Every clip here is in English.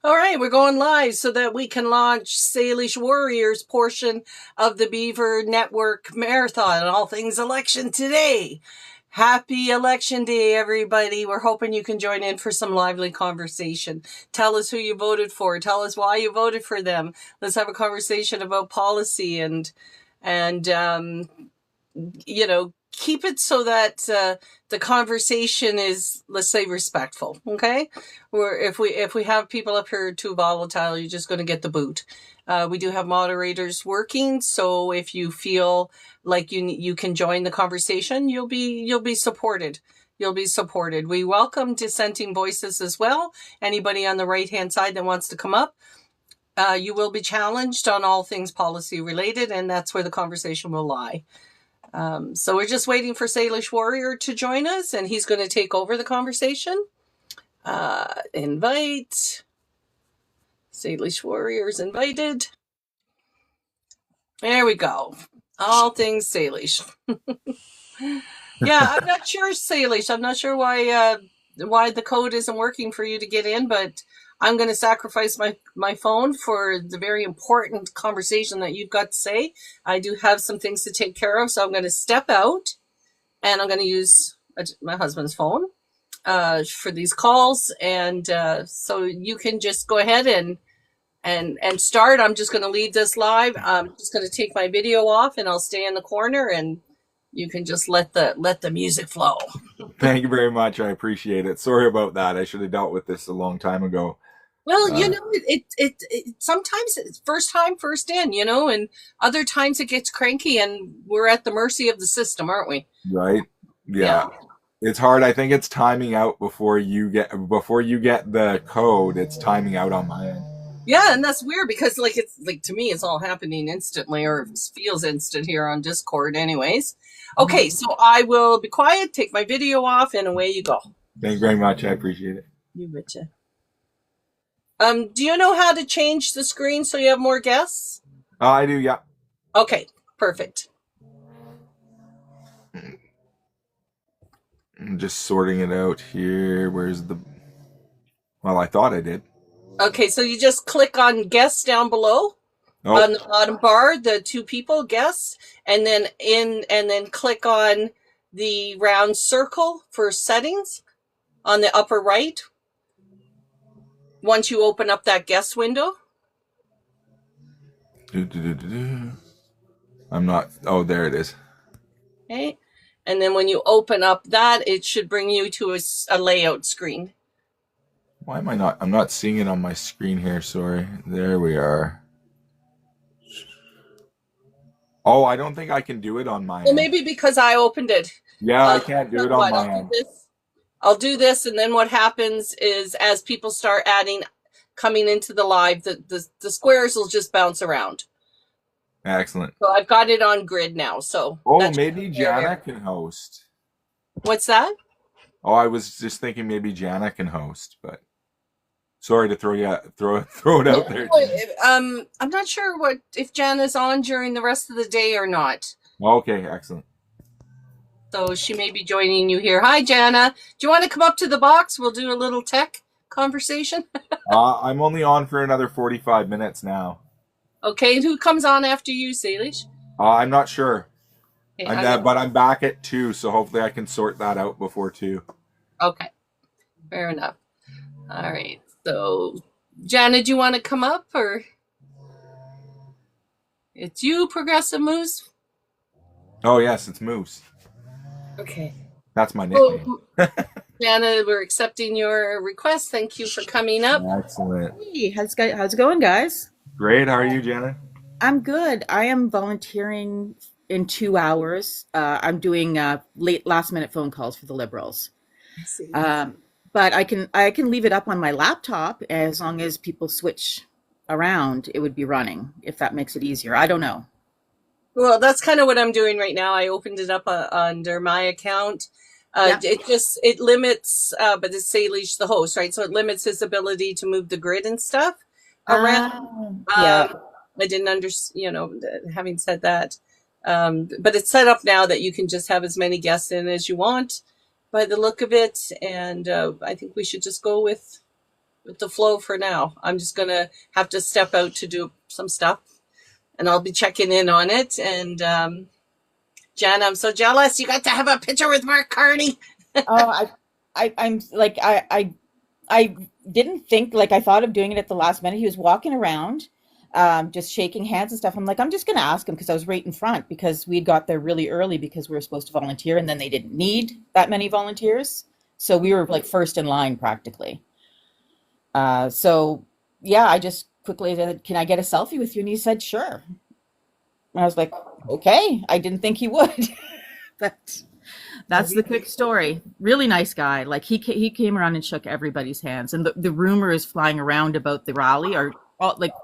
All right, we're going live so that we can launch Salish Warriors portion of the Beaver Network Marathon, all things election today. Happy Election Day, everybody. We're hoping you can join in for some lively conversation. Tell us who you voted for. Tell us why you voted for them. Let's have a conversation about policy and keep it so that the conversation is, let's say, respectful. Okay, or if we have people up here too volatile, you're just going to get the boot. We do have moderators working, so if you feel like you can join the conversation, you'll be supported. You'll be supported. We welcome dissenting voices as well. Anybody on the right hand side that wants to come up, you will be challenged on all things policy related, and that's where the conversation will lie. So we're just waiting for Salish Warrior to join us, and he's going to take over the conversation. Invite. Salish Warriors invited. There we go. All things Salish. Yeah, I'm not sure, Salish. I'm not sure why the code isn't working for you to get in, but I'm going to sacrifice my phone for the very important conversation that you've got to say. I do have some things to take care of, so I'm going to step out, and I'm going to use my husband's phone for these calls, and so you can just go ahead and start. I'm just going to lead this live. I'm just going to take my video off, and I'll stay in the corner, and you can just let the music flow. Thank you very much. I appreciate it. Sorry about that. I should have dealt with this a long time ago. Well, it sometimes it's first time, first in, and other times it gets cranky, and we're at the mercy of the system, aren't we? Right? Yeah. It's hard. I think it's timing out before you get the code. It's timing out on my end. Yeah, and that's weird because it's to me it's all happening instantly, or it feels instant here on Discord anyways. Okay, so I will be quiet, take my video off, and away you go. Thank you very much. I appreciate it. You betcha. Do you know how to change the screen so you have more guests? I do, yeah. Okay, perfect. I'm just sorting it out here. Well, I thought I did. Okay, so you just click on guests down below. Oh. On the bottom bar, the two people, guests, and then click on the round circle for settings on the upper right. Once you open up that guest window. I'm not. Oh, there it is. Okay. And then when you open up that, it should bring you to a layout screen. Why am I not? I'm not seeing it on my screen here. Sorry. There we are. Oh, I don't think I can do it on my Well, maybe because I opened it. Yeah, I can't do it on my end. I'll do this, and then what happens is as people start coming into the live, the squares will just bounce around. Excellent. So I've got it on grid now. So maybe Jana can host. What's that? Oh, I was just thinking maybe Jana can host, but sorry to throw it out there. I'm not sure if Jana's on during the rest of the day or not. Okay, excellent. So she may be joining you here. Hi, Jana. Do you want to come up to the box? We'll do a little tech conversation. I'm only on for another 45 minutes now. Okay, and who comes on after you, Salish? I'm not sure. Okay, but I'm back at 2, so hopefully I can sort that out before 2. Okay, fair enough. All right, so Jana, do you want to come up, or it's you, Progressive Moose? Oh yes, it's Moose. Okay. That's my nickname. Jana, we're accepting your request. Thank you for coming up. Excellent. Hey, how's it going, guys? Great. How are you, Jana? I'm good. I am volunteering in 2 hours. I'm doing last-minute phone calls for the Liberals. I see. But I can leave it up on my laptop as long as people switch around. It would be running if that makes it easier. I don't know. Well, that's kind of what I'm doing right now. I opened it up under my account. It limits, but it's Salish the host, right? So it limits his ability to move the grid and stuff around. Yeah. I didn't having said that, but it's set up now that you can just have as many guests in as you want by the look of it. And I think we should just go with with the flow for now. I'm just going to have to step out to do some stuff, and I'll be checking in on it. And Jen, I'm so jealous. You got to have a picture with Mark Carney. Oh, I'm like, I didn't think, like, I thought of doing it at the last minute. He was walking around, just shaking hands and stuff. I'm like, I'm just going to ask him because I was right in front because we got there really early because we were supposed to volunteer, and then they didn't need that many volunteers. So we were like first in line practically. So yeah, I just quickly said, can I get a selfie with you? And he said, sure. And I was like, okay. I didn't think he would. But that's the quick story. Really nice guy. Like he came around and shook everybody's hands. And the rumor is flying around about the rally, or like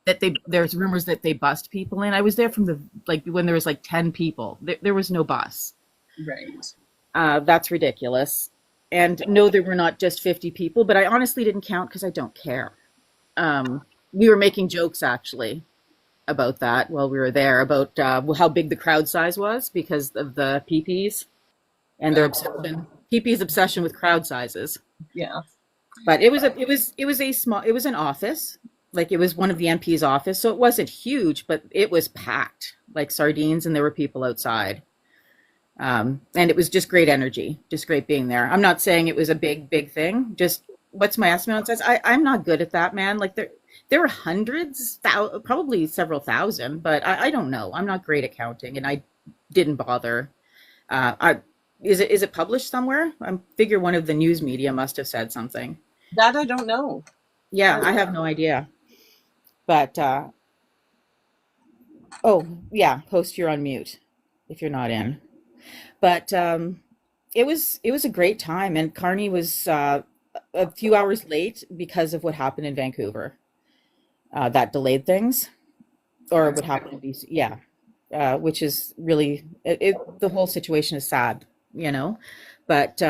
that there's rumors that they bussed people in. I was there from the, like, when there was like 10 people. There was no bus. Right. That's ridiculous. And no, there were not just 50 people, but I honestly didn't count because I don't care. We were making jokes actually about that while we were there, about how big the crowd size was because of the PPs and their obsession, PP's obsession with crowd sizes. Yeah. But it was an office, like it was one of the MP's office, so it wasn't huge, but it was packed like sardines, and there were people outside. And it was just great energy, just great being there. I'm not saying it was a big thing. Just what's my estimate on size? I'm not good at that, man. Like there were hundreds, probably several thousand, but I don't know. I'm not great at counting, and I didn't bother. Is it published somewhere? I figure one of the news media must have said something. That I don't know. Yeah, I have no idea. But oh yeah, post you're on mute if you're not in. But it was a great time, and Carney was a few hours late because of what happened in Vancouver. That delayed things, or what happened in BC. Yeah, which is really the whole situation is sad, you know. But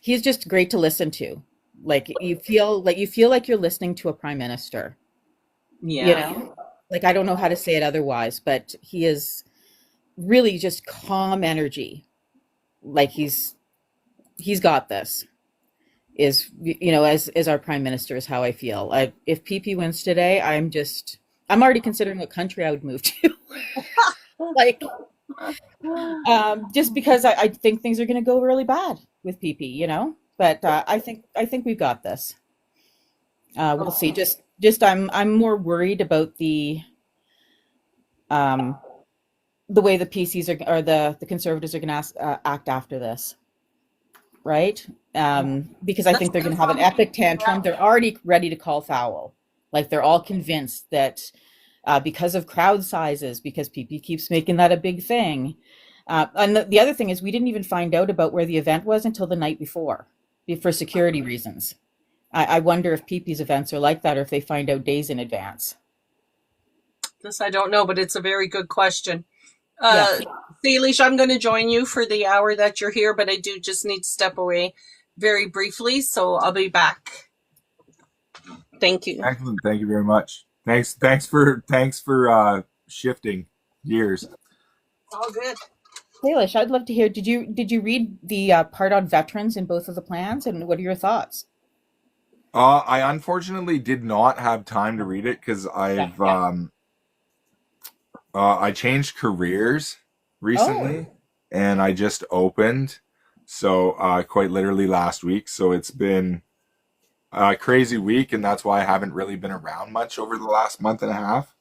he's just great to listen to. Like you feel like you're listening to a prime minister. Yeah. You know, like I don't know how to say it otherwise, but he is really just calm energy. Like he's got this, is, you know, as our prime minister is how I feel. If PP wins today, I'm already considering what country I would move to. Like just because I think things are going to go really bad with PP, you know, but I think we've got this. We'll see. Just I'm more worried about the way the PCs or the Conservatives are going to act after this, right? Because I think they're going to have an epic tantrum. They're already ready to call foul. Like they're all convinced that because of crowd sizes, because PP keeps making that a big thing. And the other thing is we didn't even find out about where the event was until the night before for security reasons. I wonder if PP's events are like that, or if they find out days in advance. This I don't know, but it's a very good question. Yeah. Salish, I'm going to join you for the hour that you're here, but I do just need to step away very briefly, so I'll be back. Thank you. Excellent. Thank you very much. Thanks for shifting gears. All good. Salish, I'd love to hear. Did you read the part on veterans in both of the plans, and what are your thoughts? I unfortunately did not have time to read it because I changed careers recently, and I just opened, so quite literally last week. So it's been a crazy week, and that's why I haven't really been around much over the last month and a half.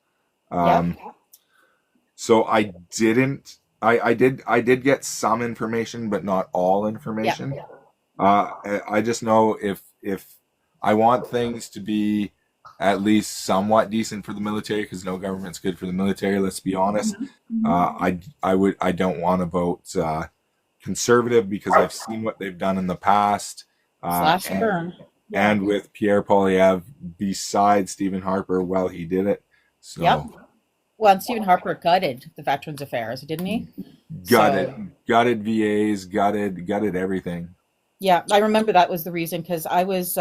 So I did get some information, but not all information. I just know if I want things to be at least somewhat decent for the military, because no government's good for the military. Let's be honest. I don't want to vote Conservative because I've seen what they've done in the past. Slash and burn. And with Pierre Poilievre, besides Stephen Harper, well, he did it. So. Yep. Well, and Stephen Harper gutted the Veterans Affairs, didn't he? Gutted VAs, gutted everything. Yeah, I remember that was the reason, because I was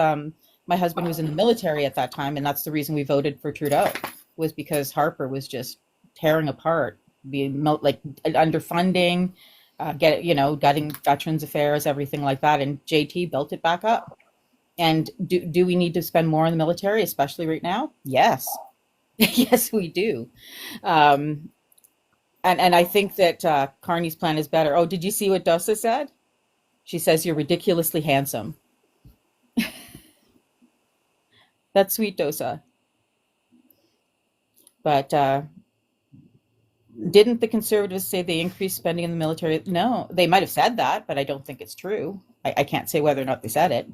my husband was in the military at that time, and that's the reason we voted for Trudeau, was because Harper was just tearing apart, being like underfunding, gutting Veterans Affairs, everything like that, and JT built it back up. And do we need to spend more on the military, especially right now? Yes. Yes, we do. Um, and I think that Carney's plan is better. Oh, did you see what Dosa said? She says you're ridiculously handsome. That's sweet, Dosa. But didn't the Conservatives say they increased spending in the military? No, they might have said that, but I don't think it's true. I can't say whether or not they said it.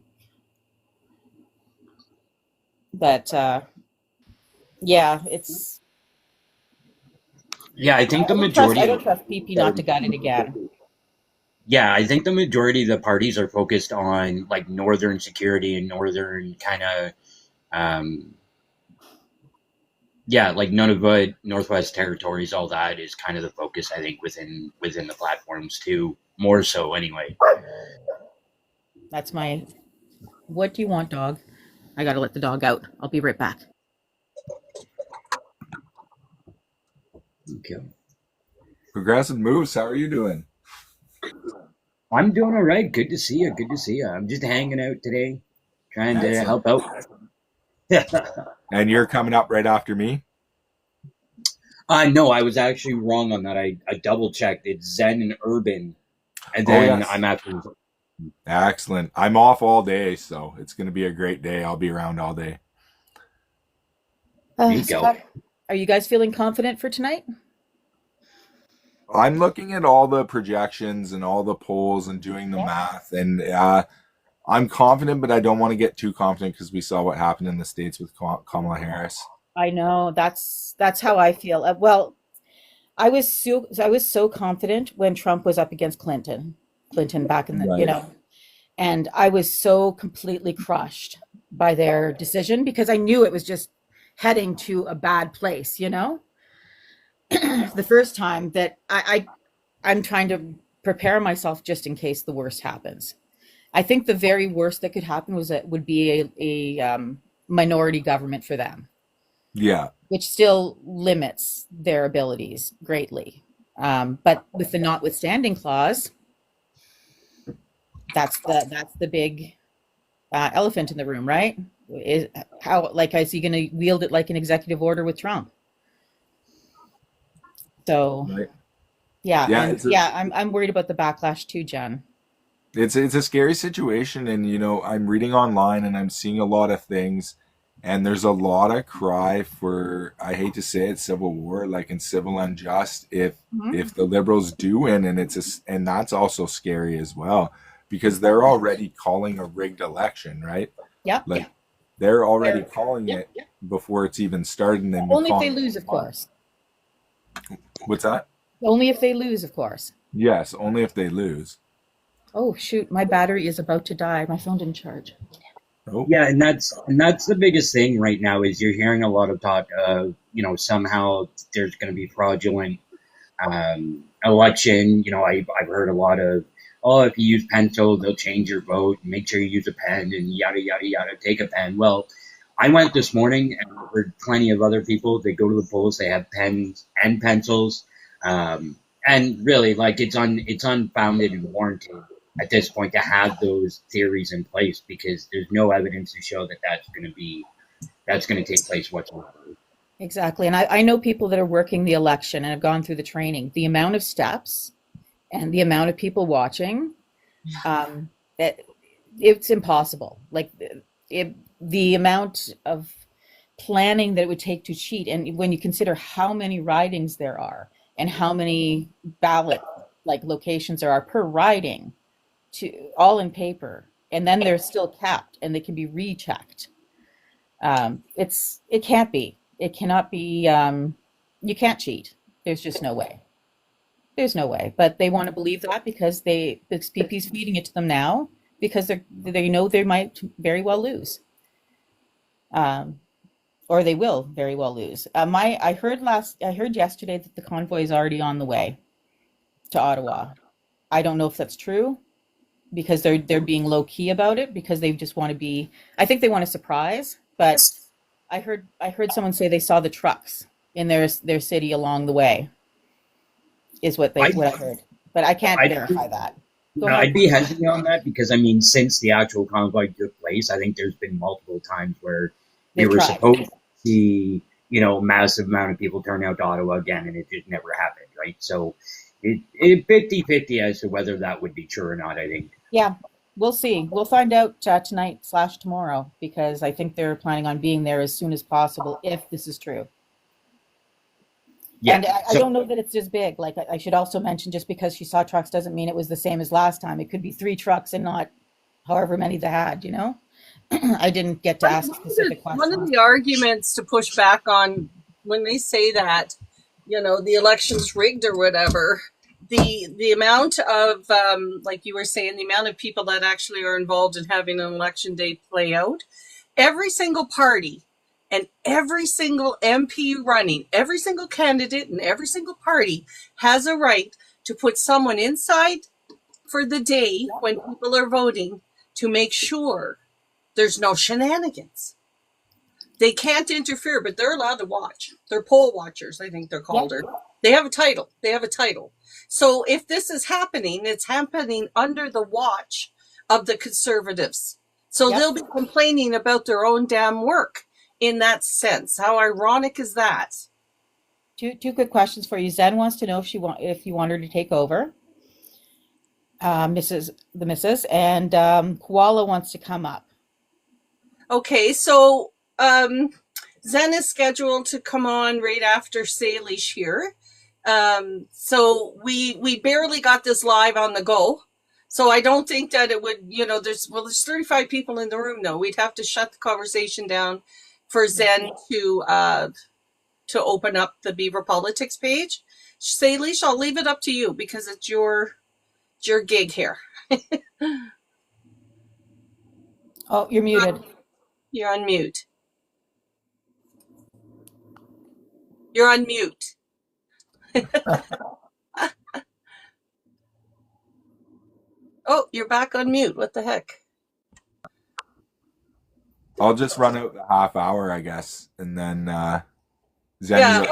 But yeah, it's. Yeah, I think the I don't majority. trust PP not to gut it again. Yeah, I think the majority of the parties are focused on like northern security and northern kind of, um, yeah, like Nunavut, Northwest Territories, all that is kind of the focus. I think within the platforms too, more so anyway. That's my. What do you want, dog? I gotta let the dog out. I'll be right back. Okay. Progressive Moves, how are you doing? I'm doing all right. Good to see you. Good to see you. I'm just hanging out today, trying to Excellent. help out. And you're coming up right after me? No, I was actually wrong on that. I double checked. It's Zen and Urban, and then yes. I'm after. Excellent. I'm off all day, so it's going to be a great day. I'll be around all day. There you go. Are you guys feeling confident for tonight? I'm looking at all the projections and all the polls and doing the math, and I'm confident, but I don't want to get too confident because we saw what happened in the States with Kamala Harris. I know that's how I feel. Well, I was so confident when Trump was up against Clinton back in the, Right. and I was so completely crushed by their decision because I knew it was just heading to a bad place, the first time that I'm trying to prepare myself just in case the worst happens. I think the very worst that could happen would be a minority government for them, Yeah. which still limits their abilities greatly. But with the notwithstanding clause, that's the big elephant in the room, right? Is he going to wield it like an executive order with Trump? So Right. yeah, I'm worried about the backlash too, Jen. It's a scary situation, and I'm reading online and I'm seeing a lot of things, and there's a lot of cry for, I hate to say it, civil war, like in civil unjust if the Liberals do win, and and that's also scary as well because they're already calling a rigged election, right? Yeah. Like they're already calling it before it's even started, and then Only if they lose, of course. What's that? Only if they lose, of course. Yes, only if they lose. Oh shoot, my battery is about to die. My phone didn't charge. Oh. Yeah, and that's the biggest thing right now is you're hearing a lot of talk of somehow there's going to be fraudulent election. I've heard a lot of if you use pencil they'll change your vote. Make sure you use a pen and yada yada yada. Take a pen. Well, I went this morning and I've heard plenty of other people. They go to the polls. They have pens and pencils, and really like it's unfounded and warranted at this point to have those theories in place because there's no evidence to show that that's going to take place whatsoever. Exactly. And I know people that are working the election and have gone through the training. The amount of steps and the amount of people watching, that it's impossible. Like the amount of planning that it would take to cheat. And when you consider how many ridings there are and how many ballot locations there are per riding, to all in paper, and then they're still capped and they can be rechecked. It cannot be. You can't cheat. There's just no way. There's no way. But they want to believe that because PP's feeding it to them now because they know they might very well lose, or they will very well lose. I heard yesterday that the convoy is already on the way to Ottawa. I don't know if that's true, because they're being low key about it because they just want to be. I think they want a surprise, but I heard someone say they saw the trucks in their city along the way. Is what I heard, but I can't verify that. Go ahead. I'd be hesitant on that because, I mean, since the actual conflict took place, I think there's been multiple times where they They've were tried. supposed to see, massive amount of people turn out to Ottawa again, and it just never happened, right? So it 50-50 as to whether that would be true or not, I think. Yeah, we'll see. We'll find out tonight/tomorrow, because I think they're planning on being there as soon as possible if this is true. Yeah. And I so- don't know that it's as big. Like, I should also mention, just because she saw trucks doesn't mean it was the same as last time. It could be 3 trucks and not however many they had, I didn't get to ask specific One questions. of the arguments to push back on when they say that, the election's rigged or whatever, the amount of, like you were saying, the amount of people that actually are involved in having an election day play out, every single party and every single MP running, every single candidate and every single party has a right to put someone inside for the day when people are voting to make sure there's no shenanigans. They can't interfere, but they're allowed to watch. They're poll watchers, I think they're called. Or they have a title. So if this is happening, it's happening under the watch of the Conservatives. So they'll be complaining about their own damn work in that sense. How ironic is that? Two good questions for you. Zen wants to know if you want her to take over, Mrs. And Koala wants to come up. Okay, so Zen is scheduled to come on right after Salish here. So we barely got this live on the go. So I don't think that it would, there's 35 people in the room now. We'd have to shut the conversation down for Zen to open up the Beaver Politics page. Salish, I'll leave it up to you because it's your gig here. Oh, you're muted. You're on mute. You're on mute. Oh, you're back on mute. What the heck? I'll just run out the half hour, I guess, and then Zen. Yeah,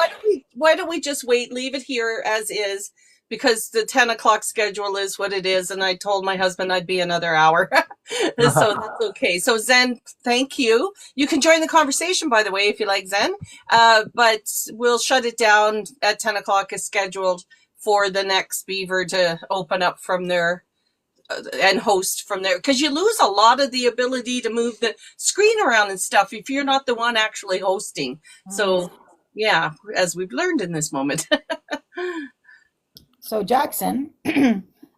why don't we just wait, leave it here as is, because the 10 o'clock schedule is what it is, and I told my husband I'd be another hour. So that's okay. So Zen, thank you. You can join the conversation, by the way, if you like, Zen. But we'll shut it down at 10 o'clock as scheduled for the next Beaver to open up from there and host from there, because you lose a lot of the ability to move the screen around and stuff if you're not the one actually hosting. So yeah, as we've learned in this moment. So Jackson,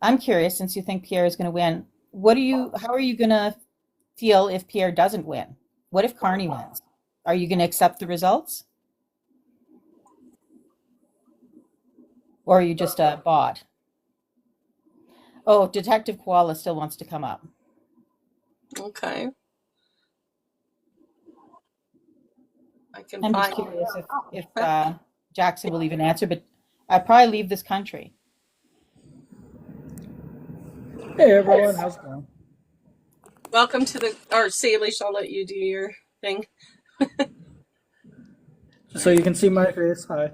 I'm curious, since you think Pierre is going to win, how are you going to feel if Pierre doesn't win? What if Carney wins? Are you going to accept the results? Or are you just a bot? Oh, Detective Koala still wants to come up. Okay. I'm just curious if Jackson will even answer, but I'd probably leave this country. Hey everyone, how's it going? Welcome to Salish, I'll let you do your thing. So you can see my face. Hi.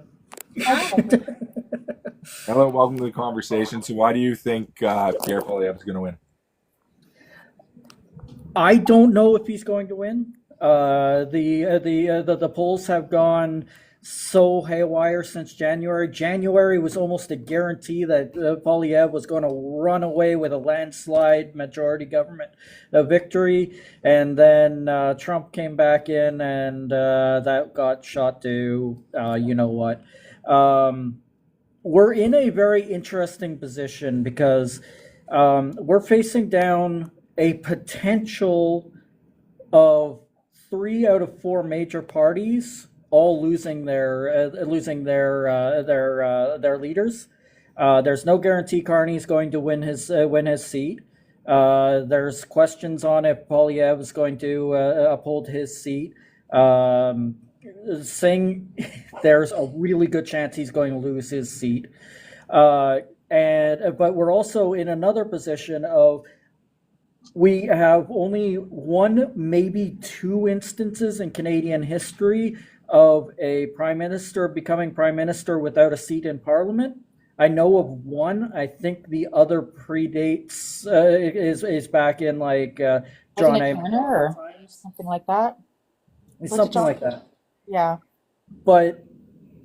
Hello, welcome to the conversation. So why do you think Pierre Poilievre is going to win? I don't know if he's going to win. The polls have gone so haywire since January. January was almost a guarantee that Poilievre was going to run away with a landslide majority government victory, and then Trump came back in, and that got shot to you know what. We're in a very interesting position because we're facing down a potential of 3 out of 4 major parties all losing their leaders. There's no guarantee Carney's going to win his seat. There's questions on if Poilievre is going to uphold his seat. Saying there's a really good chance he's going to lose his seat. But we're also in another position of we have only 1, maybe 2 instances in Canadian history of a prime minister becoming prime minister without a seat in parliament. I know of one. I think the other predates is back in like John Wasn't it A. Turner or something like that? It's Was it something John? like that. Yeah. But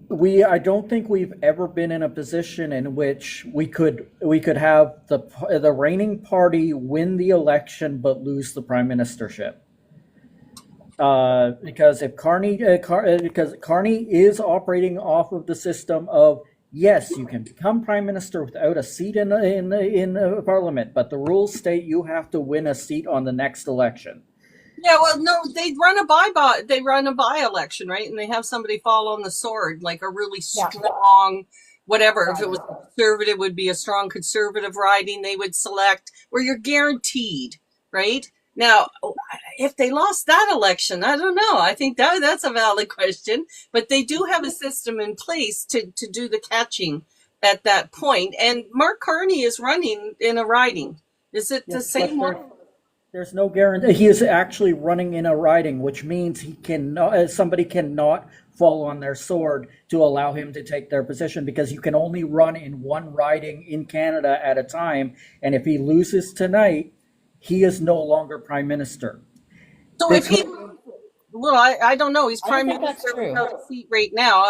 I don't think we've ever been in a position in which we could have the reigning party win the election but lose the prime ministership. Because if because Carney is operating off of the system of, yes, you can become prime minister without a seat in parliament, but the rules state you have to win a seat on the next election. Yeah, well, no, they run a by-election, right? And they have somebody fall on the sword, like a really strong, whatever. If it was conservative, it would be a strong conservative riding they would select, where you're guaranteed, right? Now, if they lost that election, I don't know. I think that's a valid question, but they do have a system in place to do the catching at that point. And Mark Carney is running in a riding. Is it the same one? There's no guarantee. He is actually running in a riding, which means somebody cannot fall on their sword to allow him to take their position, because you can only run in one riding in Canada at a time. And if he loses tonight, he is no longer prime minister. So if he, well, I don't know. He's prime minister without a seat right now.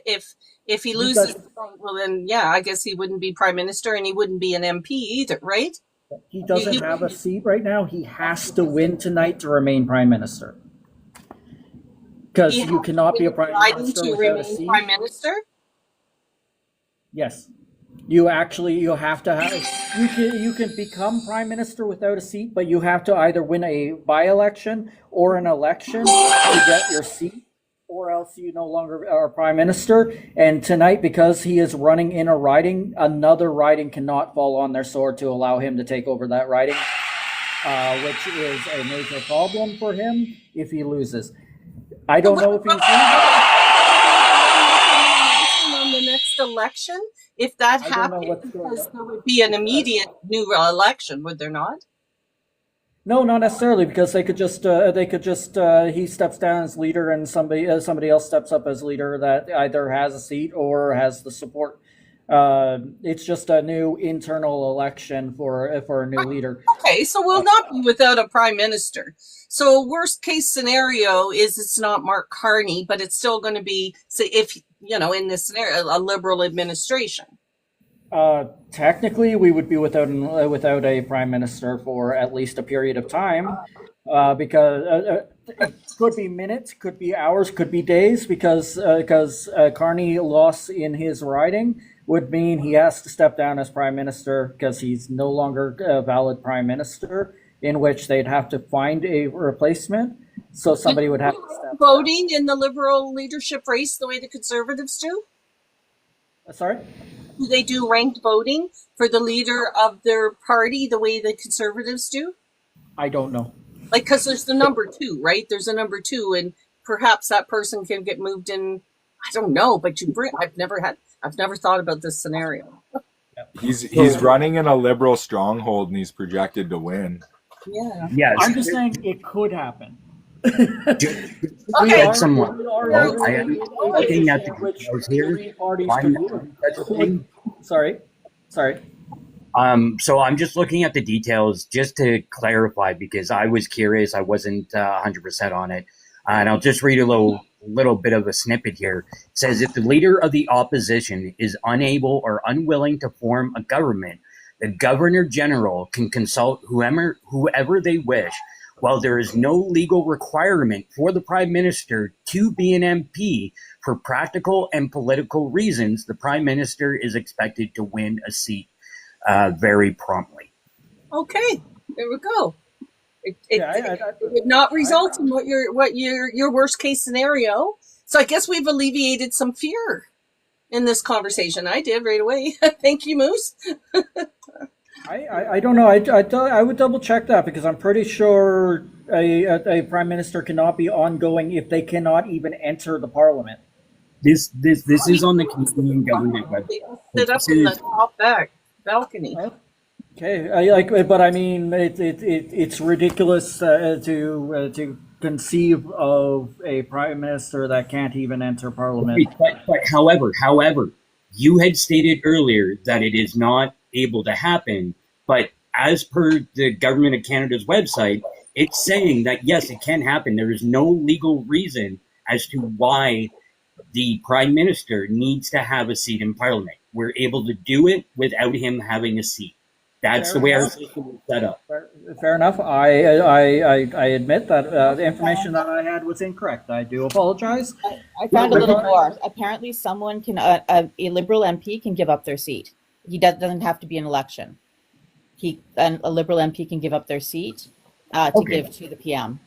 If he loses, well then, yeah, I guess he wouldn't be prime minister, and he wouldn't be an MP either, right? He doesn't have a seat right now. He has to win tonight to remain prime minister. Because you cannot be a prime minister without a seat. Prime minister? Yes. You have to have, you can become prime minister without a seat, but you have to either win a by-election or an election to get your seat, or else you no longer are prime minister. And tonight, because he is running in a riding, another riding cannot fall on their sword to allow him to take over that riding, which is a major problem for him if he loses. I don't know if he's on the next election. If that happened, because there would be an immediate new election, would there not? No, not necessarily, because they could just he steps down as leader and somebody else steps up as leader that either has a seat or has the support. It's just a new internal election for a new leader. Okay, so we'll not be without a prime minister. So worst case scenario is it's not Mark Carney, but it's still going to be, say, if in this scenario, a Liberal administration. Technically, we would be without a prime minister for at least a period of time, because it could be minutes, could be hours, could be days, because Carney loss in his riding would mean he has to step down as prime minister because he's no longer a valid prime minister, in which they'd have to find a replacement. So somebody would have to step voting in the Liberal leadership race the way the Conservatives do? Sorry? Do they do ranked voting for the leader of their party the way the Conservatives do? I don't know. Like, because there's the number 2, right? There's a number 2, and perhaps that person can get moved in. I don't know, but I've never thought about this scenario. He's running in a Liberal stronghold, and he's projected to win. Yeah. Yes. I'm just saying it could happen. Okay. I am looking at the details here. Sorry. So I'm just looking at the details just to clarify, because I was curious. I wasn't 100% on it. And I'll just read a little bit of a snippet here. It says, if the leader of the opposition is unable or unwilling to form a government, the Governor General can consult whoever they wish. While there is no legal requirement for the Prime Minister to be an MP, for practical and political reasons, the Prime Minister is expected to win a seat very promptly. Okay, there we go. It would not result in what your worst case scenario. So I guess we've alleviated some fear in this conversation. I did right away. Thank you, Moose. I don't know. I would double check that, because I'm pretty sure a prime minister cannot be ongoing if they cannot even enter the parliament. This is on the Canadian government website. Sit up in the top balcony. Okay, but I mean, it's ridiculous to conceive of a prime minister that can't even enter parliament. But however, You had stated earlier that it is not able to happen, but as per the Government of Canada's website, it's saying that yes, it can happen. There is no legal reason as to why the Prime Minister needs to have a seat in Parliament. We're able to do it without him having a seat. That's the way our system is set up. Fair enough. I admit that the information that I had was incorrect. I do apologize. I found a little more. Apparently, someone can a Liberal MP can give up their seat. He doesn't have to be an election. A Liberal MP can give up their seat to give to the PM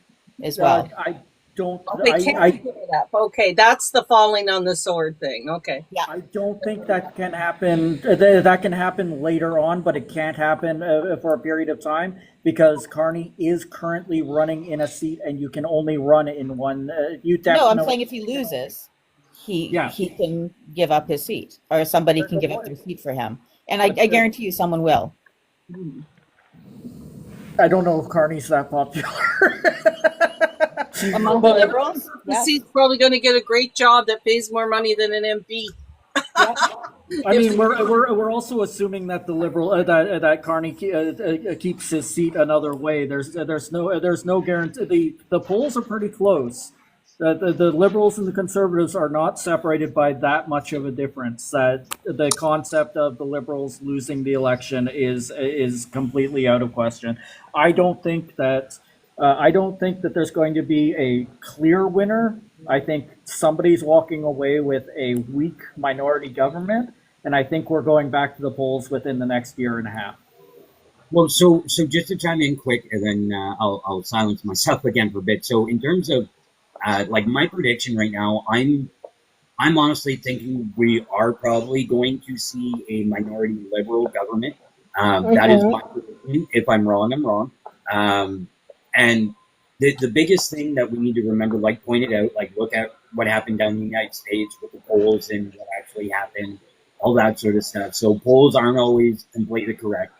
as well. I don't. They can't give it up. Okay, that's the falling on the sword thing. Okay. Yeah. I don't think that can happen. That can happen later on, but it can't happen for a period of time because Carney is currently running in a seat, and you can only run in one. No, I'm saying if he loses, he can give up his seat, or somebody can give up their seat for him, and I guarantee you, someone will. I don't know if Carney's that popular. Among the Liberals? Yes. He's probably going to get a great job that pays more money than an MP. I mean, we're also assuming that the Liberal that Carney keeps his seat another way. There's no guarantee. The polls are pretty close. The Liberals and the Conservatives are not separated by that much of a difference. That the concept of the Liberals losing the election is completely out of question. I don't think that there's going to be a clear winner. I think somebody's walking away with a weak minority government, and I think we're going back to the polls within the next year and a half. Well, so just to chime in quick, and then I'll silence myself again for a bit. So in terms of like my prediction right now, I'm honestly thinking we are probably going to see a minority Liberal government. That is my prediction. If I'm wrong, I'm wrong. And the biggest thing that we need to remember, like pointed out, like look at what happened down in the United States with the polls and what actually happened, all that sort of stuff. So polls aren't always completely correct.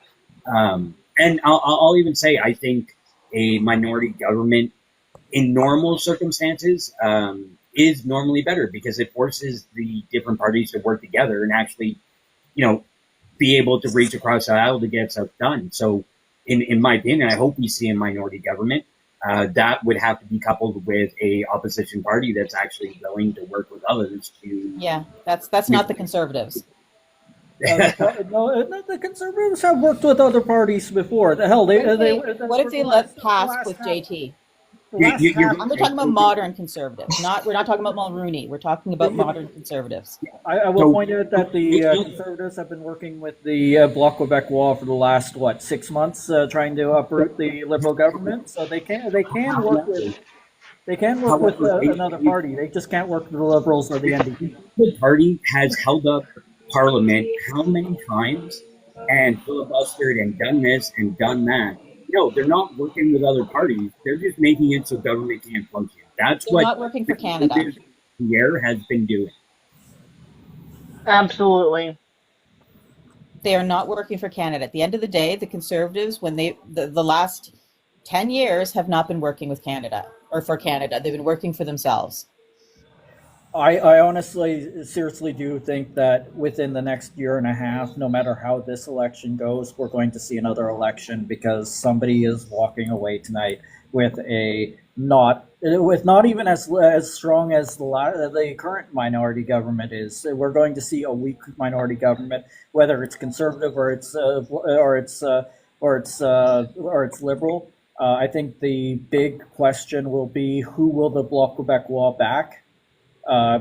And I'll even say I think a minority government in normal circumstances is normally better because it forces the different parties to work together and actually, be able to reach across the aisle to get stuff done. So in my opinion, I hope we see a minority government. That would have to be coupled with a opposition party that's actually willing to work with others to. Yeah, that's not the Conservatives. No, the Conservatives have worked with other parties before. The hell, what if they let pass with JT? I'm talking about modern conservatives. We're not talking about Mulrooney. We're talking about modern conservatives. I will point out that the Conservatives have been working with the Bloc Québécois for the last 6 months, trying to uproot the Liberal government. So they can work with another party. They just can't work with the Liberals or the NDP. The party has held up Parliament how many times and filibustered and done this and done that. No, they're not working with other parties. They're just making it so government can't function. That's they're what not working for Canada. Pierre has been doing. Absolutely. They are not working for Canada. At the end of the day, the Conservatives, when the last 10 years, have not been working with Canada or for Canada. They've been working for themselves. I honestly, seriously do think that within the next year and a half, no matter how this election goes, we're going to see another election because somebody is walking away tonight with not even as strong as the current minority government is. We're going to see a weak minority government, whether it's conservative or it's liberal. I think the big question will be who will the Bloc Québécois back?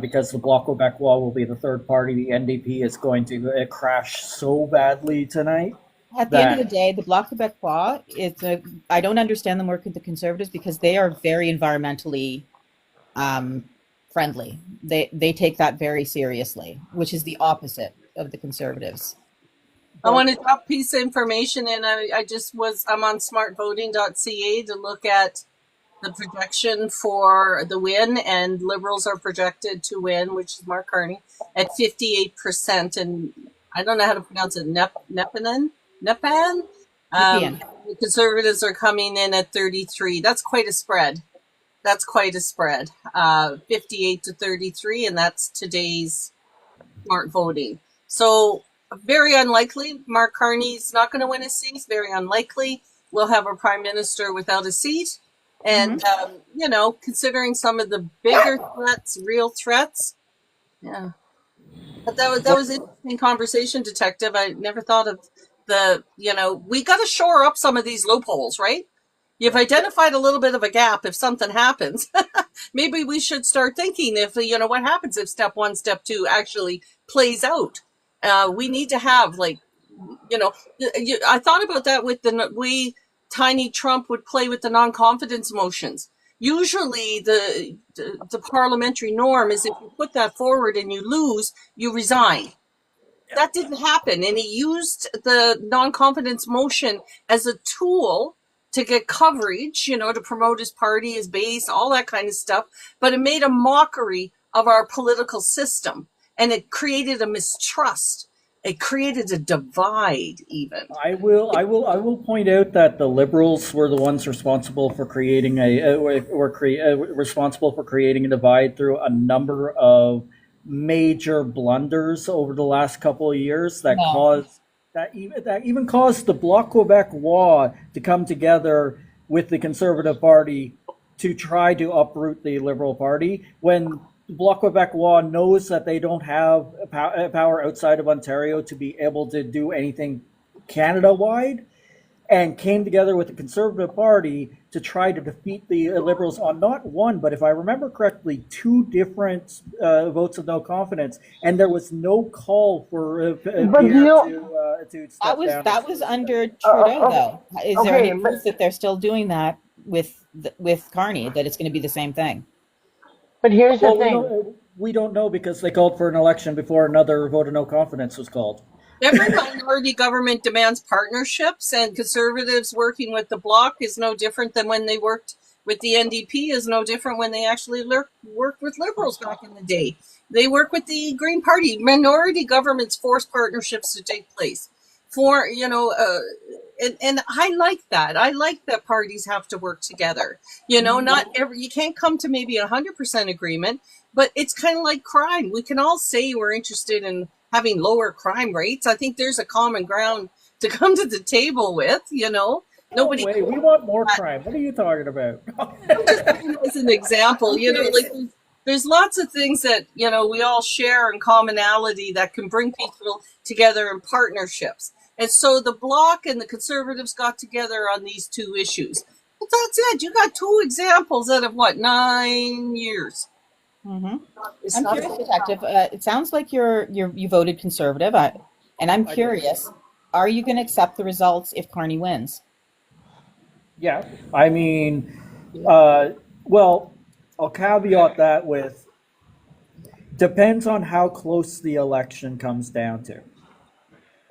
Because the Bloc Québécois will be the third party. The NDP is going to crash so badly tonight. At the end of the day, the Bloc Québécois I don't understand them working with the Conservatives because they are very environmentally friendly. They take that very seriously, which is the opposite of the Conservatives. I want to drop a piece of information, and I'm on smartvoting.ca to look at the projection for the win, and Liberals are projected to win, which is Mark Carney, at 58%. And I don't know how to pronounce it, Nepan? The Conservatives are coming in at 33. That's quite a spread. 58 to 33, and that's today's smart voting. So very unlikely. Mark Carney's not going to win a seat. Very unlikely. We'll have a prime minister without a seat. And, you know, considering some of the bigger threats, real threats, yeah. But that was an interesting conversation, Detective. I never thought of you know, we got to shore up some of these loopholes, right? You've identified a little bit of a gap if something happens. Maybe we should start thinking if, you know, what happens if step 1, step 2 actually plays out. We need to have, like, you know, I thought about that with the way Tiny Trump would play with the non-confidence motions. Usually the parliamentary norm is if you put that forward and you lose, you resign. That didn't happen. And he used the non-confidence motion as a tool to get coverage, you know, to promote his party, his base, all that kind of stuff. But it made a mockery of our political system, and it created a mistrust. It created a divide, even. I will point out that the Liberals were the ones responsible for creating responsible for creating a divide through a number of major blunders over the last couple of years that even caused the Bloc Québécois to come together with the Conservative Party to try to uproot the Liberal Party when Bloc Québécois knows that they don't have power outside of Ontario to be able to do anything Canada-wide, and came together with the Conservative Party to try to defeat the Liberals on not one, but if I remember correctly, 2 different votes of no confidence, and there was no call for Pierre to step down. That was under Trudeau, though. Is there any proof that they're still doing that with Carney, that it's going to be the same thing? But here's the thing. We don't know because they called for an election before another vote of no confidence was called. Every minority government demands partnerships, and Conservatives working with the Bloc is no different than when they worked with the NDP, is no different when they actually worked with Liberals back in the day. They work with the Green Party. Minority governments force partnerships to take place. And I like that. I like that parties have to work together. You know, you can't come to maybe 100% agreement, but it's kind of like crime. We can all say we're interested in having lower crime rates. I think there's a common ground to come to the table with, you know. Nobody. Wait, we want more crime. What are you talking about? As an example, you know, like there's lots of things that, you know, we all share in commonality that can bring people together in partnerships. And so the Bloc and the Conservatives got together on these 2 issues. But that's it. You got 2 examples out of 9 years. Mm-hmm. I'm curious, Detective. It sounds like you voted Conservative, and I'm curious. Are you going to accept the results if Carney wins? Yeah, I mean, well, I'll caveat that with depends on how close the election comes down to.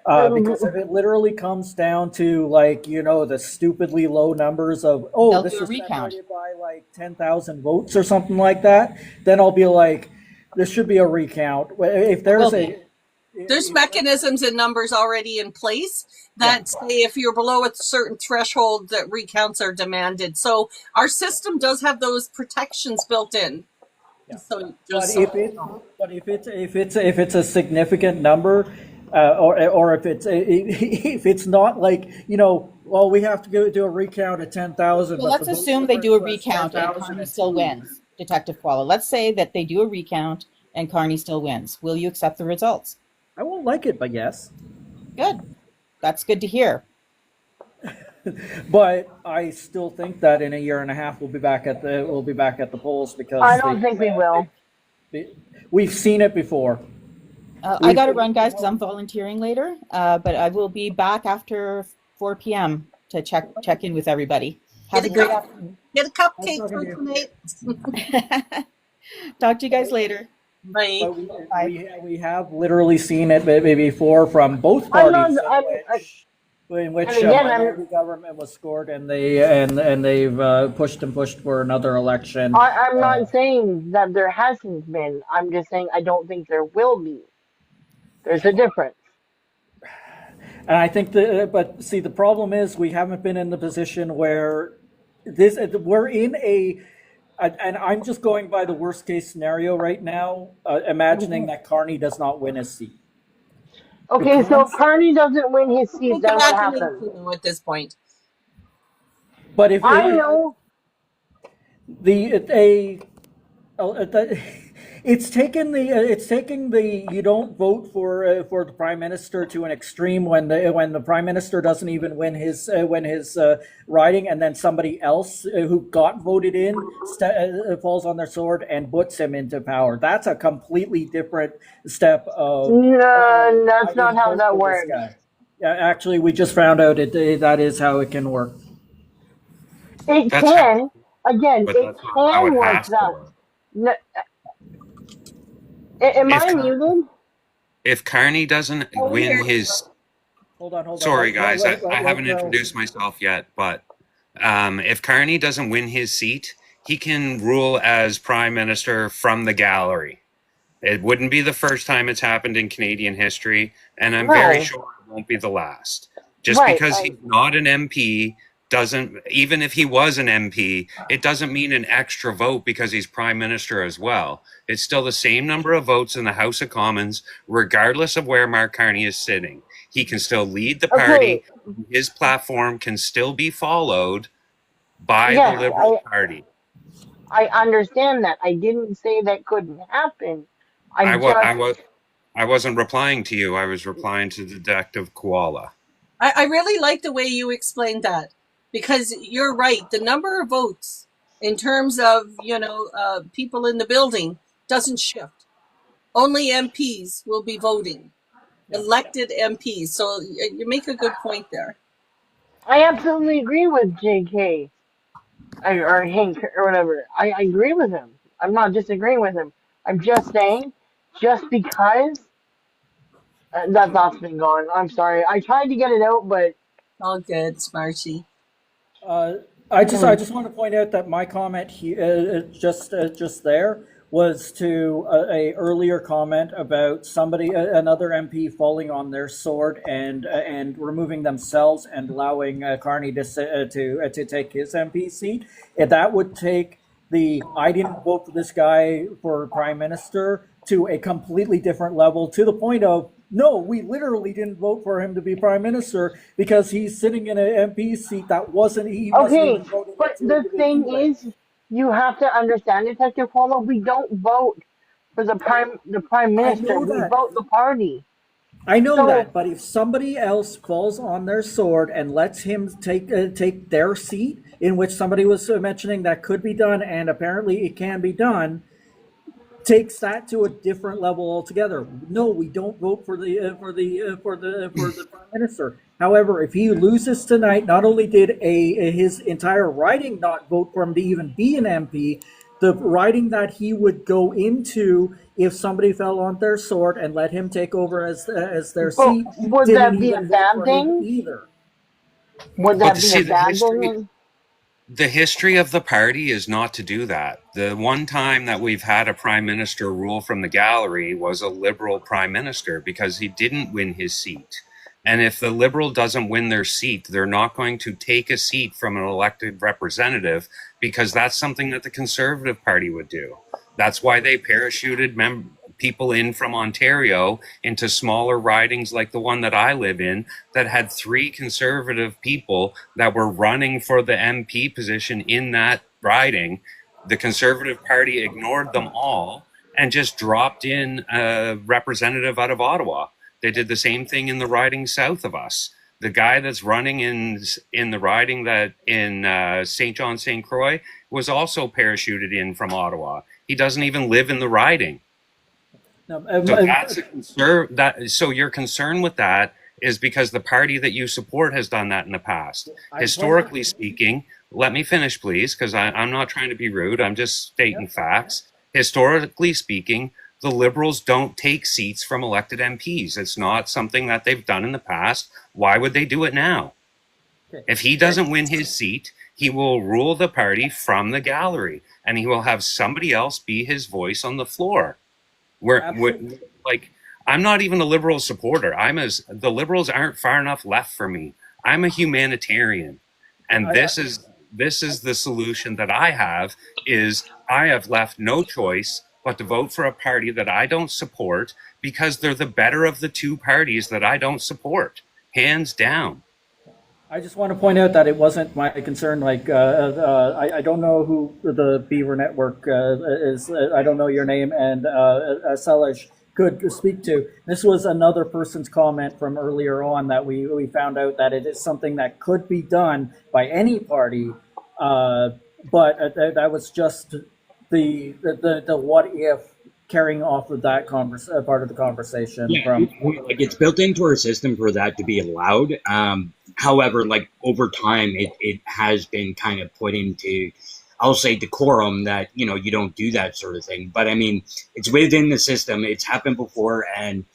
Because if it literally comes down to, like, you know, the stupidly low numbers of, this is separated by like 10,000 votes or something like that, then I'll be like, there should be a recount. If there's there's mechanisms and numbers already in place that say if you're below a certain threshold that recounts are demanded. So our system does have those protections built in. Yeah. So if it's a significant number, or if it's not, like, you know, well, we have to go do a recount at 10,000. Well, let's assume they do a recount and Carney still wins, Detective Koala. Let's say that they do a recount and Carney still wins. Will you accept the results? I won't like it, but yes. Good. That's good to hear. But I still think that in a year and a half we'll be back at the polls because I don't think we will. We've seen it before. I got to run, guys, because I'm volunteering later. But I will be back after 4 p.m. to check in with everybody. Have a great afternoon. Get a cupcake for tonight. Talk to you guys later. Bye. We have literally seen it before from both parties. In which minority government was scored, and they've pushed for another election. I'm not saying that there hasn't been. I'm just saying I don't think there will be. There's a difference. And I think but see, the problem is we haven't been in the position where we're in a. And I'm just going by the worst case scenario right now, imagining that Carney does not win his seat. Okay, so if cons- Carney doesn't win his I seat, think then what imagine happens? Kuno at this point. but if I know. the a Oh, it's taken the you don't vote for the prime minister to an extreme when the prime minister doesn't even win his riding, and then somebody else who got voted in falls on their sword and puts him into power. That's a completely different step of No, I that's not didn't how vote that for this works. guy. Actually, we just found out that is how it can work. It That's how, can. Again, but it that's not how can it work has to that. work. No, am If I muted? if Carney doesn't Oh, we win hear you. his, Hold on. sorry guys, I Let haven't Mel. introduced myself yet, but if Carney doesn't win his seat, he can rule as prime minister from the gallery. It wouldn't be the first time it's happened in Canadian history, and I'm very No. sure it won't be the last. Just Right. because he's not an MP doesn't, even if he was an MP, it doesn't mean an extra vote because he's prime minister as well. It's still the same number of votes in the House of Commons, regardless of where Mark Carney is sitting. He can still lead the Okay. party. His platform can still be followed by the Yes, Liberal Party. I understand that. I didn't say that couldn't happen. I I'm was just I was I wasn't replying to you. I was replying to Detective Koala. I really like the way you explained that, because you're right. The number of votes in terms of, people in the building doesn't shift. Only MPs will be voting, elected MPs. So you make a good point there. I absolutely agree with JK or Hank or whatever. I agree with him. I'm not disagreeing with him. I'm just saying, just because that thought's been gone. I'm sorry. I tried to get it out, but All good, Smarty. I just want to point out that my comment here, just there, was to a earlier comment about another MP falling on their sword and removing themselves and allowing Carney to take his MP seat. And that would take the I didn't vote for this guy for prime minister to a completely different level, to the point of no, we literally didn't vote for him to be prime minister because he's sitting in an MP seat that he wasn't okay. even voted But into the to begin thing with. is, you have to understand, Detective Polo. We don't vote for the prime I minister. know We that. vote the party. I know So that, but if somebody else falls on their sword and lets him take their seat, in which somebody was mentioning that could be done, and apparently it can be done, takes that to a different level altogether. No, we don't vote for the prime minister. However, if he loses tonight, not only did his entire riding not vote for him to even be an MP, the riding that he would go into if somebody fell on their sword and let him take over as their but seat would didn't that be a even vote bad for him thing? either. Would But that be a see, bad thing? the history of the party is not to do that. The one time that we've had a prime minister rule from the gallery was a Liberal prime minister because he didn't win his seat. And if the Liberal doesn't win their seat, they're not going to take a seat from an elected representative because that's something that the Conservative Party would do. That's why they parachuted people in from Ontario into smaller ridings like the one that I live in that had 3 Conservative people that were running for the MP position in that riding. The Conservative Party ignored them all and just dropped in a representative out of Ottawa. They did the same thing in the riding south of us. The guy that's running in the riding that in St. John St. Croix was also parachuted in from Ottawa. He doesn't even live in the riding. No, So that's a concern. So your concern with that is because the party that you support has done that in the past. Historically speaking, let me finish, please, because I'm not trying to be rude. I'm just stating facts. Historically speaking, the Liberals don't take seats from elected MPs. It's not something that they've done in the past. Why would they do it now? If he doesn't win his seat, he will rule the party from the gallery, and he will have somebody else be his voice on the floor. Like, I'm not even a Liberal supporter. The Liberals aren't far enough left for me. I'm a humanitarian, and this is the solution that I have. Is I have left no choice but to vote for a party that I don't support because they're the better of the two parties that I don't support, hands down. I just want to point out that it wasn't my concern. Like, I don't know who the Beaver Network is. I don't know your name, and Salish could speak to. This was another person's comment from earlier on that we found out that it is something that could be done by any party, but that was just the what if carrying off of that part of the conversation. Yeah, From like it's built into our system for that to be allowed. However, like over time, it has been kind of put into, I'll say, decorum that, you know, you don't do that sort of thing. But I mean, it's within the system. It's happened before. And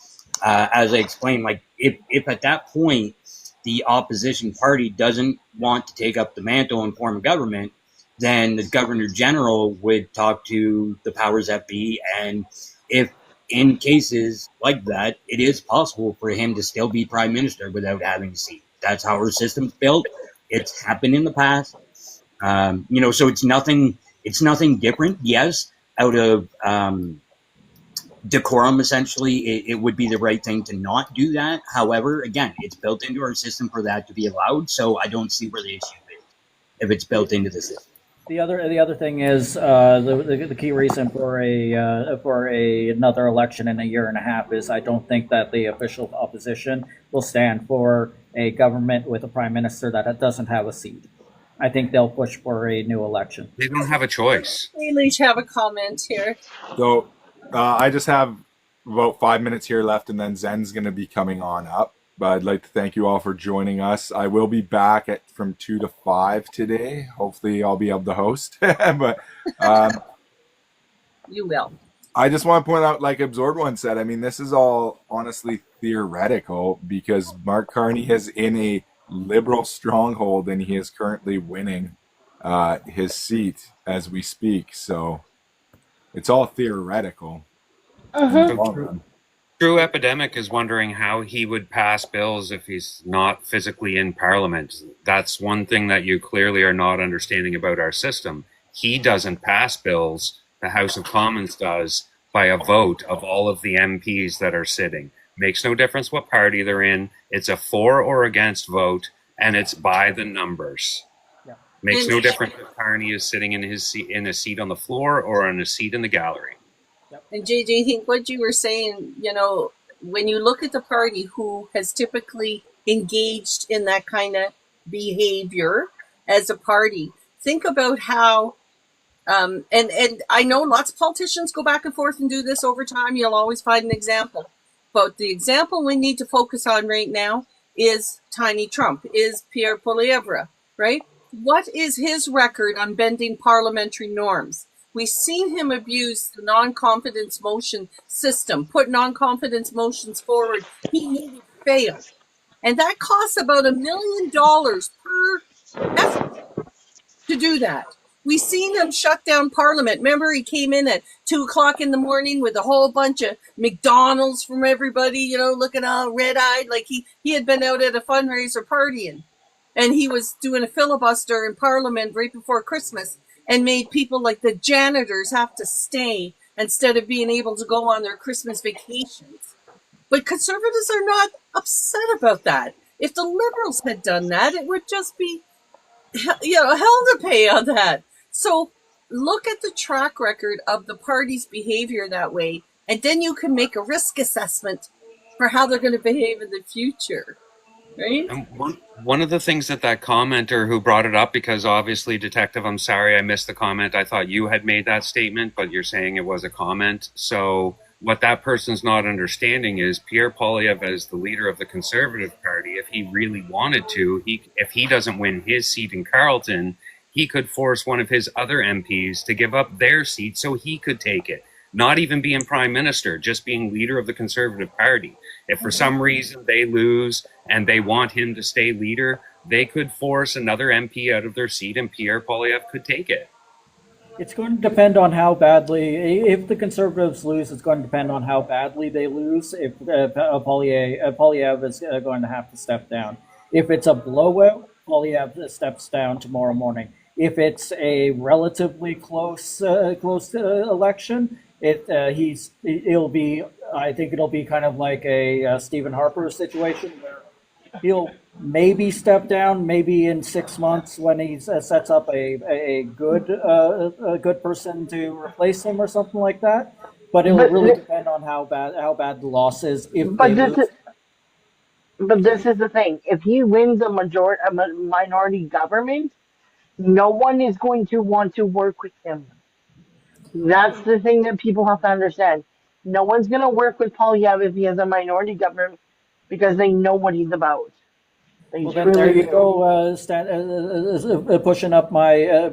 as I explained, like if at that point the opposition party doesn't want to take up the mantle and form a government, then the Governor General would talk to the powers that be. And if in cases like that, it is possible for him to still be prime minister without having a seat. That's how our system's built. It's happened in the past. You know, so it's nothing different. Yes, out of decorum, essentially, it would be the right thing to not do that. However, again, it's built into our system for that to be allowed. So I don't see where the issue is if it's built into the system. the other thing is the key reason for another election in a year and a half is I don't think that the official opposition will stand for a government with a prime minister that doesn't have a seat. I think they'll push for a new election. They don't have a choice. Salish have a comment here. So I just have about 5 minutes here left, and then Zen's going to be coming on up. But I'd like to thank you all for joining us. I will be back from 2 to 5 today. Hopefully I'll be able to host. But You will. I just want to point out, like Absorbed One said, I mean, this is all honestly theoretical because Mark Carney is in a liberal stronghold and he is currently winning his seat as we speak. So it's all theoretical. in the long run. True Epidemic is wondering how he would pass bills if he's not physically in Parliament. That's one thing that you clearly are not understanding about our system. He doesn't pass bills. The House of Commons does by a vote of all of the MPs that are sitting. Makes no difference what party they're in. It's a for or against vote, and it's by the numbers. Yeah. Makes no difference if Carney is sitting in his seat, in a seat on the floor or on a seat in the gallery. And JJ, I think what you were saying, you know, when you look at the party who has typically engaged in that kind of behavior as a party, think about how, and I know lots of politicians go back and forth and do this over time. You'll always find an example. But the example we need to focus on right now is Tiny Trump, is Pierre Poilievre, right? What is his record on bending parliamentary norms? We've seen him abuse the non-confidence motion system, put non-confidence motions forward. He needed to fail. And that costs about $1 million per effort to do that. We've seen him shut down Parliament. Remember, he came in at 2 o'clock in the morning with a whole bunch of McDonald's from everybody, you know, looking all red-eyed, like he had been out at a fundraiser partying. And he was doing a filibuster in Parliament right before Christmas, and made people like the janitors have to stay instead of being able to go on their Christmas vacations. But conservatives are not upset about that. If the Liberals had done that, it would just be, you know, hell to pay on that. So look at the track record of the party's behavior that way, and then you can make a risk assessment for how they're going to behave in the future. Right? And one of the things that commenter who brought it up, because obviously, Detective, I'm sorry I missed the comment. I thought you had made that statement, but you're saying it was a comment. So what that person's not understanding is Pierre Poilievre, as the leader of the Conservative Party, if he really wanted to, if he doesn't win his seat in Carleton, he could force one of his other MPs to give up their seat so he could take it. Not even being prime minister, just being leader of the Conservative Party. If for some reason they lose and they want him to stay leader, they could force another MP out of their seat and Pierre Poilievre could take it. It's going to depend on how badly, if the Conservatives lose, it's going to depend on how badly they lose. If Poilievre is going to have to step down. If it's a blowout, Poilievre steps down tomorrow morning. If it's a relatively close election, it'll be, I think it'll be kind of like a Stephen Harper situation where he'll maybe step down, maybe in 6 months when he sets up a good person to replace him or something like that. But it'll But really depend on how bad the loss is. If but they this lose, is but this is the thing. If he wins a minority government, no one is going to want to work with him. That's the thing that people have to understand. No one's going to work with Polyev if he has a minority government because they know what he's about. They well, then there truly you do. go, pushing up my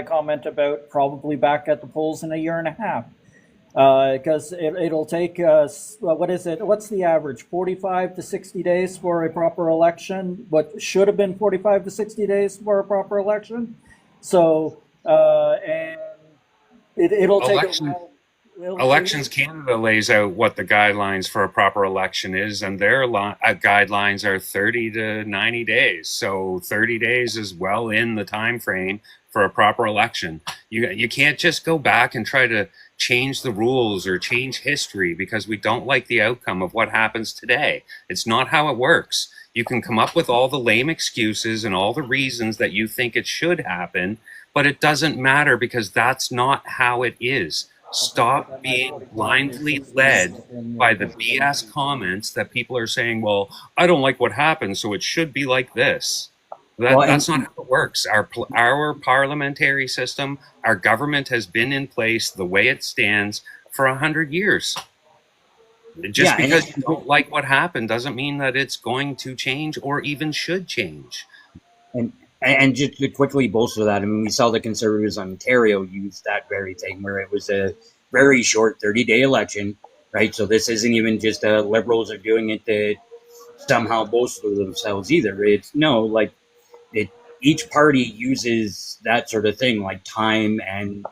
comment about probably back at the polls in a year and a half. Because it'll take what is it? What's the average? 45 to 60 days for a proper election. What should have been 45 to 60 days for a proper election. So, and it'll take a Election- while. Elections Canada lays out what the guidelines for a proper election is, and their guidelines are 30 to 90 days. So 30 days is well in the time frame for a proper election. You can't just go back and try to change the rules or change history because we don't like the outcome of what happens today. It's not how it works. You can come up with all the lame excuses and all the reasons that you think it should happen, but it doesn't matter because that's not how it is. Stop being blindly led by the BS comments that people are saying, well, I don't like what happened, so it should be like this. That's not how it works. Our parliamentary system, our government has been in place the way it stands for 100 years. Just because you don't like what happened doesn't mean that it's going to change or even should change. And just to quickly bolster that, I mean, we saw the Conservatives in Ontario use that very thing where it was a very short 30-day election, right? So this isn't even just Liberals are doing it to somehow bolster themselves either. It's each party uses that sort of thing, like time and,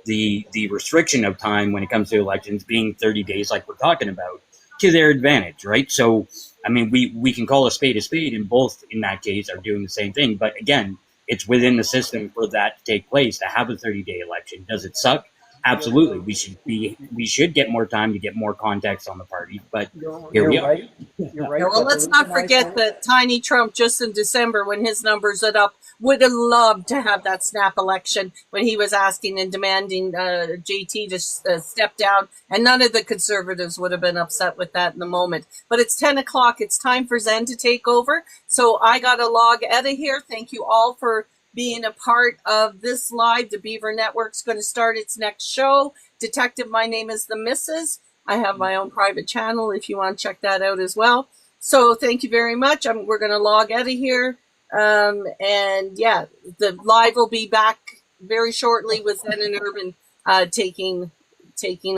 the restriction of time when it comes to elections being 30 days like we're talking about to their advantage, right? So, I mean, we can call a spade, and both in that case are doing the same thing. But again, it's within the system for that to take place to have a 30-day election. Does it suck? Absolutely. We should get more time to get more context on the party. But here we are. Right. You're right. Well, let's not forget that Tiny Trump just in December, when his numbers are up, would have loved to have that snap election when he was asking and demanding JT to step down, and none of the Conservatives would have been upset with that in the moment. But it's 10 o'clock. It's time for Zen to take over. So I got to log out of here. Thank you all for being a part of this live. The Beaver Network's going to start its next show. Detective, my name is The Missus. I have my own private channel if you want to check that out as well. So thank you very much. We're going to log out of here. And yeah, the live will be back very shortly with Zen and Urban taking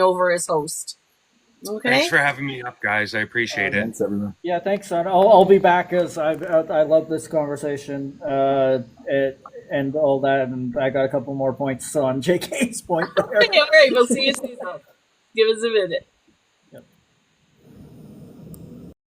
over as host. Okay. Thanks for having me up, guys. I appreciate it. Thanks, everyone. Yeah, thanks, son. I'll be back as I love this conversation and all that, and I got a couple more points on JK's point there. All right, we'll see you soon. Give us a minute.